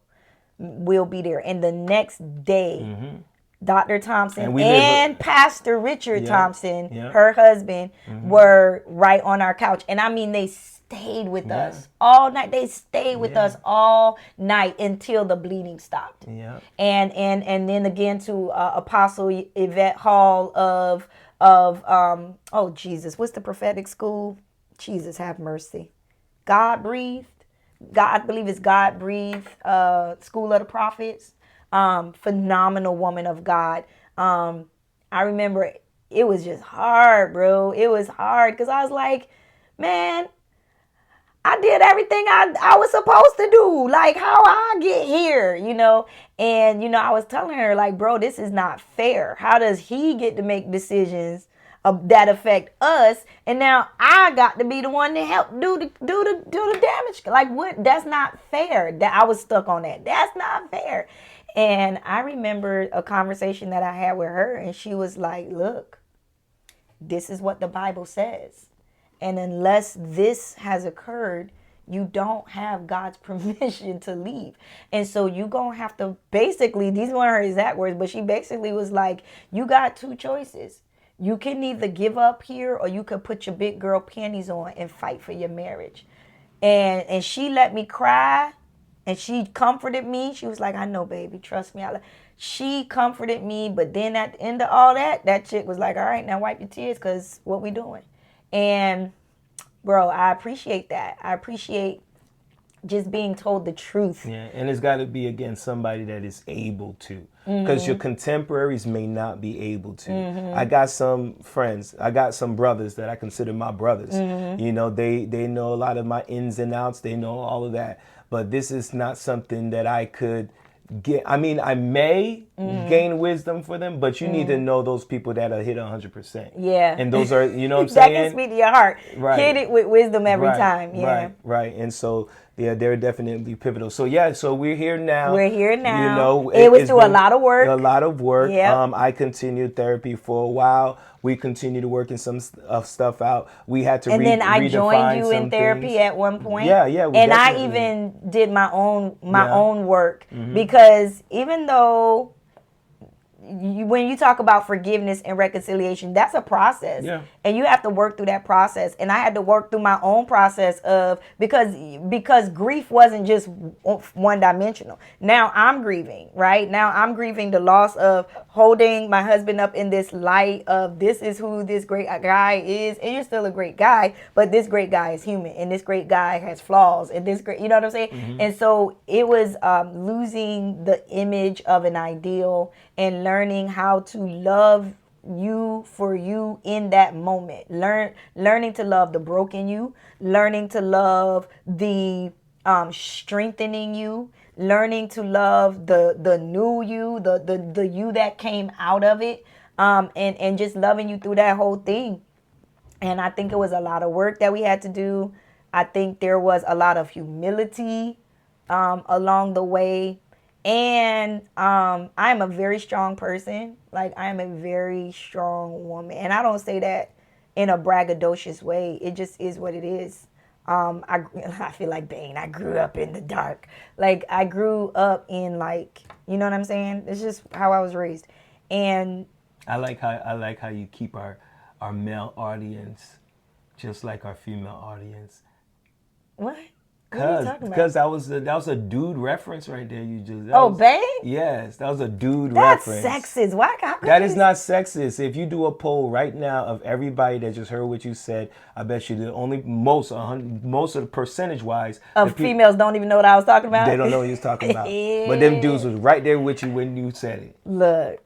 we'll be there. And the next day, Dr. Thompson and Pastor Richard Thompson, her husband, were right on our couch. And I mean, they stayed with us all night. They stayed with us all night until the bleeding stopped. Yeah. And then again to Apostle Yvette Hall of oh Jesus, what's the prophetic school? Jesus have mercy. God breathed. God, I believe it's God breathed. School of the Prophets. phenomenal woman of God. I remember it was just hard, bro. It was hard because I was like, man, I did everything I was supposed to do. Like, how I get here, And, I was telling her, like, bro, this is not fair. How does he get to make decisions that affect us? And now I got to be the one to help do the damage. Like, what? That's not fair. That I was stuck on that. That's not fair. And I remember a conversation that I had with her, and she was like, look, this is what the Bible says. And unless this has occurred, you don't have God's permission to leave. And so you going to have to basically, these weren't her exact words, but she basically was like, you got two choices. You can either give up here or you could put your big girl panties on and fight for your marriage. And she let me cry and she comforted me. She was like, I know, baby, trust me. She comforted me. But then at the end of all that chick was like, all right, now wipe your tears because what we doing? And bro, I appreciate that. I appreciate just being told the truth. Yeah, and it's got to be, again, somebody that is able to. Because your contemporaries may not be able to. I got some friends, I got some brothers that I consider my brothers. They know a lot of my ins and outs. They know all of that. But this is not something that I could get. I mean, I may gain wisdom for them, but you need to know those people that are hit 100%. Yeah. And those are, you know what I'm that saying? That can speak to your heart. Right. Hit it with wisdom every time. Yeah. Right. And so, yeah, they're definitely pivotal. So, yeah, so we're here now. We're here now. You know, it was through a lot of work. A lot of work. Yep. I continued therapy for a while. We continued to working some stuff out. We had to and then I joined you in therapy things. At one point. Yeah. And I even did my own work because even though when you talk about forgiveness and reconciliation, that's a process. Yeah. And you have to work through that process. And I had to work through my own process of because grief wasn't just one dimensional. Now I'm grieving, right? Now I'm grieving the loss of holding my husband up in this light of this is who this great guy is. And you're still a great guy, but this great guy is human and this great guy has flaws and this great, you know what I'm saying? And so it was losing the image of an ideal and learning how to love you for you in that moment. Learning to love the broken you, learning to love the strengthening you, learning to love the new you, the you that came out of it, and just loving you through that whole thing. And I think it was a lot of work that we had to do. I think there was a lot of humility along the way. And I'm a very strong person. Like, I am a very strong woman. And I don't say that in a braggadocious way. It just is what it is. I feel like Bane. I grew up in the dark. Like, I grew up in, like, you know what I'm saying? It's just how I was raised. And I like how you keep our male audience just like our female audience. What? Because that was a dude reference right there. Bang? Yes, that was a dude That's reference. That's sexist. Why? That is not sexist. If you do a poll right now of everybody that just heard what you said, I bet you most of the percentage wise of females don't even know what I was talking about. They don't know what you was talking about. But them dudes was right there with you when you said it. Look,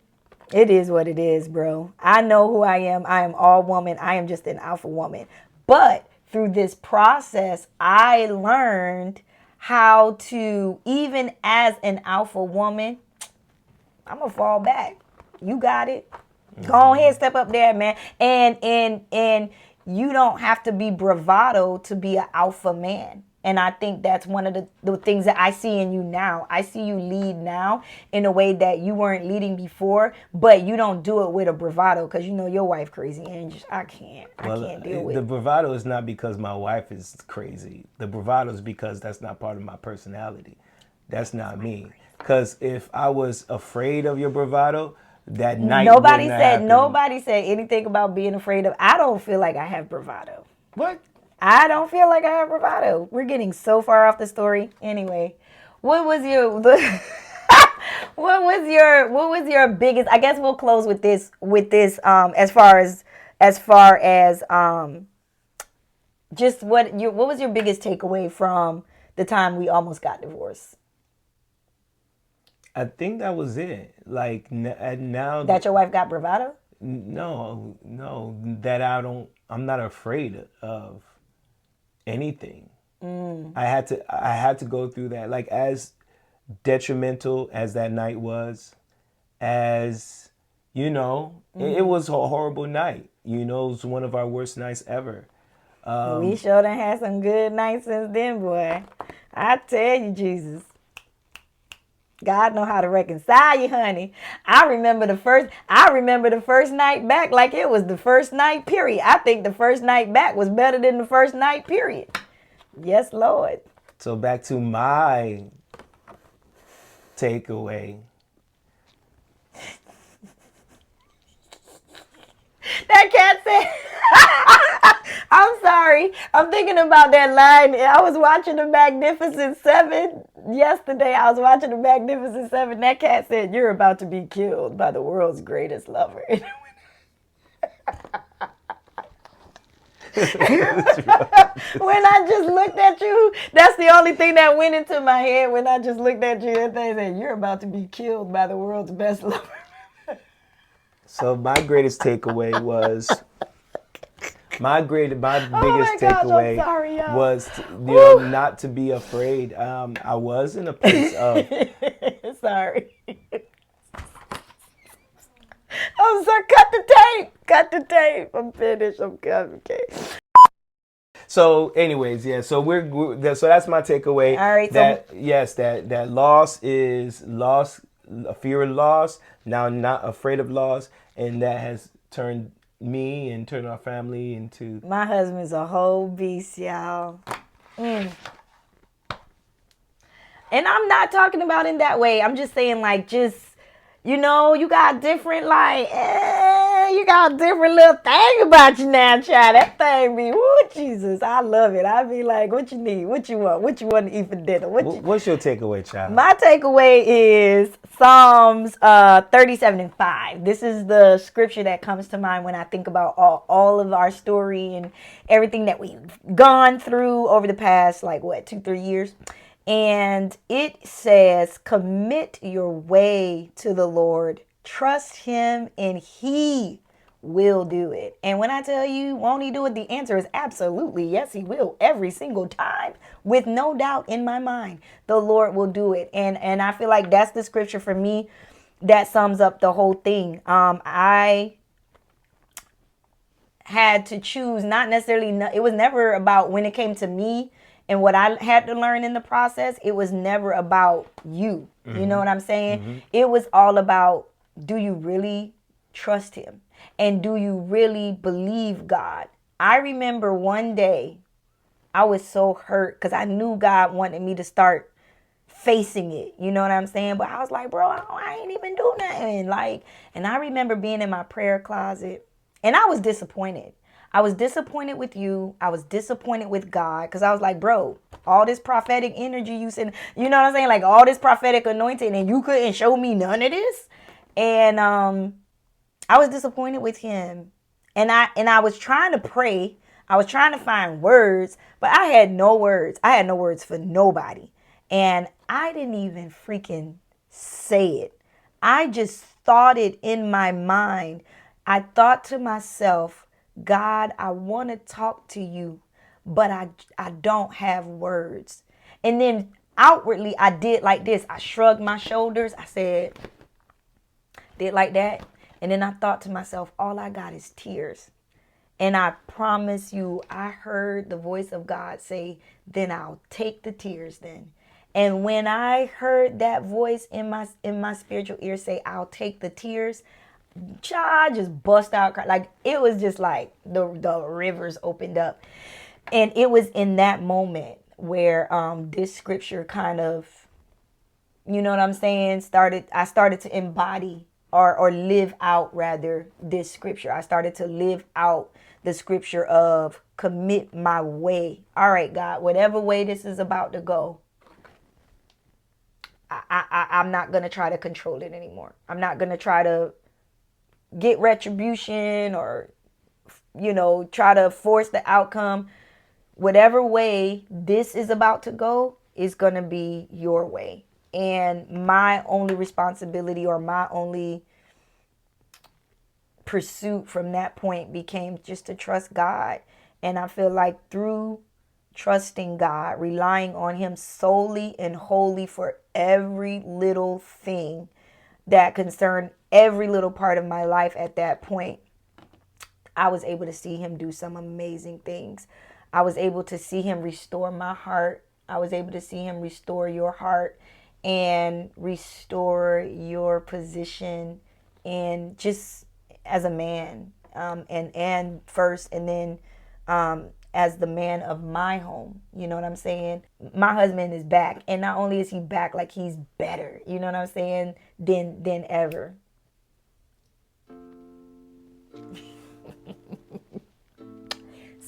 it is what it is, bro. I know who I am. I am all woman. I am just an alpha woman. But through this process, I learned how to, even as an alpha woman, I'm going to fall back. You got it. Go ahead, step up there, man. And you don't have to be bravado to be an alpha man. And I think that's one of the things that I see in you now. I see you lead now in a way that you weren't leading before, but you don't do it with a bravado because you know your wife crazy and I can't deal with it. The bravado is not because my wife is crazy. The bravado is because that's not part of my personality. That's not me. Because if I was afraid of your bravado, that night nobody said anything about being afraid of. I don't feel like I have bravado. What? I don't feel like I have bravado. We're getting so far off the story. Anyway, what was your biggest? I guess we'll close with this. As far as just what was your biggest takeaway from the time we almost got divorced? I think that was it. Like and now, That your wife got bravado? no, that I'm not afraid of anything. I had to go through that. Like, as detrimental as that night was, as it was a horrible night. It was one of our worst nights ever. We sure done had some good nights since then, boy. I tell you, Jesus. God know how to reconcile you, honey. I remember the first night back like it was the first night, period. I think the first night back was better than the first night, period. Yes, Lord. So back to my takeaway. That cat said, I'm sorry. I'm thinking about that line. I was watching The Magnificent Seven yesterday. I was watching The Magnificent Seven. That cat said, you're about to be killed by the world's greatest lover. When I just looked at you, that's the only thing that went into my head when I just looked at you. And they said, you're about to be killed by the world's best lover. So my greatest takeaway was biggest gosh, takeaway I'm sorry, y'all. was not to be afraid. I was in a place of sorry. I'm sorry. Cut the tape. I'm finished. I'm okay. So, anyways, yeah. So so that's my takeaway. All right. That loss is loss, a fear of loss. Now, I'm not afraid of loss, and that has turned me and turned our family into. My husband's a whole beast, y'all. And I'm not talking about in that way. I'm just saying, like, you got different, you got a different little thing about you now, child. That thing be, woo, Jesus, I love it. I be like, what you need? What you want? What you want to eat for dinner? What's your takeaway, child? My takeaway is Psalms 37:5. This is the scripture that comes to mind when I think about all of our story and everything that we've gone through over the past, 2-3 years. And it says, commit your way to the Lord. Trust him and he will do it. And when I tell you, won't he do it? The answer is absolutely yes, he will. Every single time, with no doubt in my mind, the Lord will do it. And I feel like that's the scripture for me that sums up the whole thing. I had to choose, not necessarily, it was never about when it came to me and what I had to learn in the process. It was never about you. Mm-hmm. You know what I'm saying? Mm-hmm. It was all about, do you really trust him? And do you really believe God? I remember one day I was so hurt because I knew God wanted me to start facing it. You know what I'm saying? But I was like, bro, I ain't even do nothing. And I remember being in my prayer closet and I was disappointed. I was disappointed with you. I was disappointed with God because I was like, bro, all this prophetic energy you send, you know what I'm saying? Like all this prophetic anointing and you couldn't show me none of this. And I was disappointed with him. And I was trying to pray. I was trying to find words, but I had no words. I had no words for nobody. And I didn't even freaking say it. I just thought it in my mind. I thought to myself, God, I want to talk to you, but I don't have words. And then outwardly, I did like this. I shrugged my shoulders. I said, did like that. And then I thought to myself, all I got is tears. And I promise you, I heard the voice of God say, then I'll take the tears then. And when I heard that voice in my spiritual ear say, I'll take the tears, I just bust out crying. Like it was just like the rivers opened up. And it was in that moment where this scripture kind of, you know what I'm saying, I started to embody or live out rather this scripture. I started to live out the scripture of commit my way. All right, God, whatever way this is about to go, I'm not going to try to control it anymore. I'm not going to try to get retribution or, try to force the outcome. Whatever way this is about to go is going to be your way. And my only responsibility or my only pursuit from that point became just to trust God. And I feel like through trusting God, relying on him solely and wholly for every little thing that concerned every little part of my life at that point, I was able to see him do some amazing things. I was able to see him restore my heart. I was able to see him restore your heart and restore your position and just as a man, and first, and then as the man of my home. You know what I'm saying? My husband is back, and not only is he back, like he's better. You know what I'm saying? Than ever.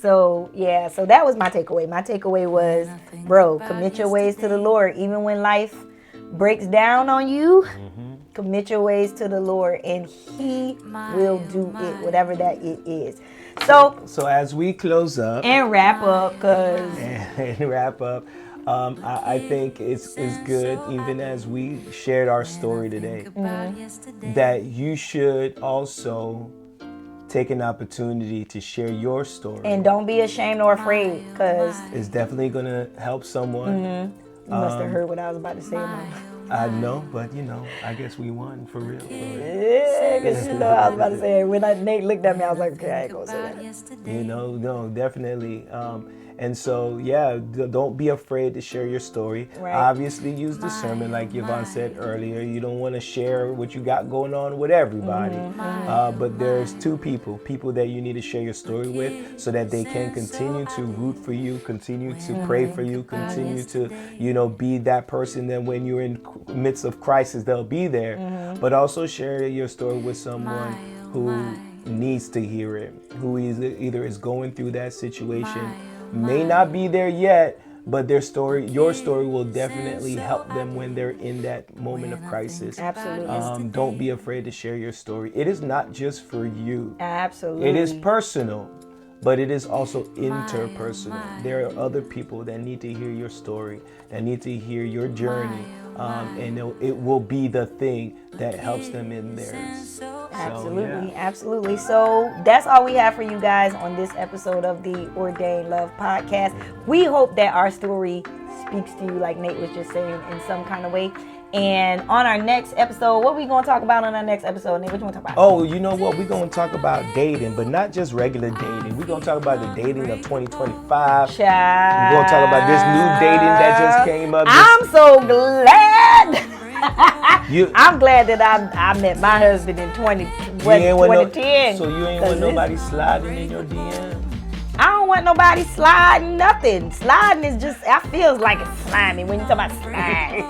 So yeah, so that was my takeaway. My takeaway was, bro, commit your ways to the Lord, even when life breaks down on you. Commit your ways to the Lord, and he will do it, whatever that it is. So as we close up and wrap up, I think it's good, even as we shared our story today, that you should also take an opportunity to share your story. And don't be ashamed or afraid, because it's definitely going to help someone. You must have heard what I was about to say, Mama. I know, but I guess we won for real. Yeah, because I was about to say, when Nate looked at me, I was like, okay, I ain't gonna say that. No, definitely. And so, don't be afraid to share your story. Right. Obviously, use discernment, like Yvonne said earlier. You don't want to share what you got going on with everybody. But there's two people that you need to share your story with, so that they can continue to root for you, continue to pray for you, continue to, be that person that when you're in the midst of crisis, they'll be there. But also share your story with someone who needs to hear it, who either is going through that situation, may not be there yet, but your story will definitely help them when they're in that moment of crisis. Absolutely. Don't be afraid to share your story. It is not just for you. Absolutely. It is personal, but it is also interpersonal. There are other people that need to hear your story, that need to hear your journey, and it will be the thing that helps them in theirs. Absolutely. So that's all we have for you guys on this episode of the Ordained Love Podcast. We hope that our story speaks to you, like Nate was just saying, in some kind of way. And on our next episode, what are we going to talk about on our next episode, Nate? What you want to talk about? Oh, you know what? We're going to talk about dating, but not just regular dating. We're going to talk about the dating of 2025. Child. We're going to talk about this new dating that just came up. I'm so glad. I'm glad that I met my husband in 2010. So you ain't want nobody sliding in your DM? I don't want nobody sliding nothing. Sliding is just, I feels like it's slimy when you talk about slide.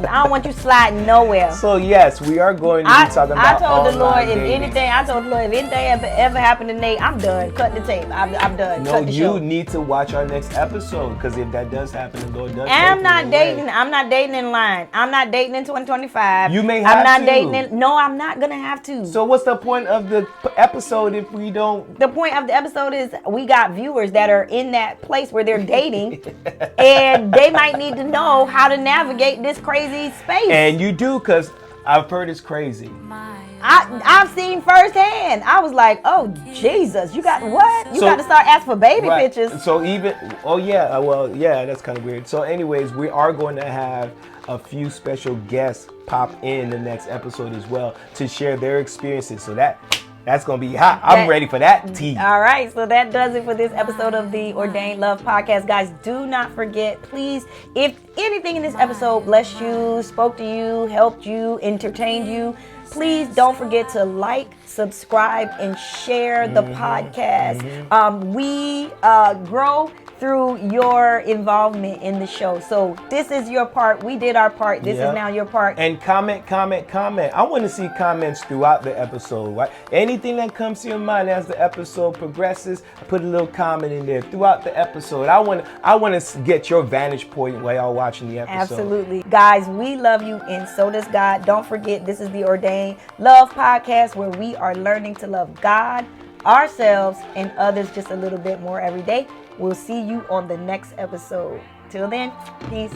I don't want you sliding nowhere. So yes, we are going to be talking about I told the Lord, dating. if anything ever happened to Nate, I'm done. Cut the tape. I'm done. No, Cut the show. you need to watch our next episode, because if that does happen, the Lord does. I'm not dating in line. I'm not dating in 2025. You may have I'm not to. dating. No, I'm not gonna have to. So what's the point of the episode if we don't? The point of the episode is we got viewers that are in that place where they're dating, and they might need to know how to navigate this crazy space. And you do, because I've heard it's crazy. I've seen firsthand. I was like, oh Jesus, you got what? You got to start asking for baby pictures. So even, that's kind of weird. So anyways, we are going to have a few special guests pop in the next episode as well to share their experiences. So that's going to be hot. I'm ready for that tea. All right. So that does it for this episode of the Ordained Love Podcast. Guys, do not forget, please, if anything in this episode blessed you, spoke to you, helped you, entertained you, please don't forget to like, subscribe, and share the podcast. We grow through your involvement in the show. So this is your part. We did our part. This is now your part. And comment. I want to see comments throughout the episode. Right? Anything that comes to your mind as the episode progresses, put a little comment in there throughout the episode. I want to get your vantage point while y'all watching the episode. Absolutely. Guys, we love you, and so does God. Don't forget, this is the Ordained Love Podcast, where we are learning to love God, ourselves, and others just a little bit more every day. We'll see you on the next episode. Till then, peace.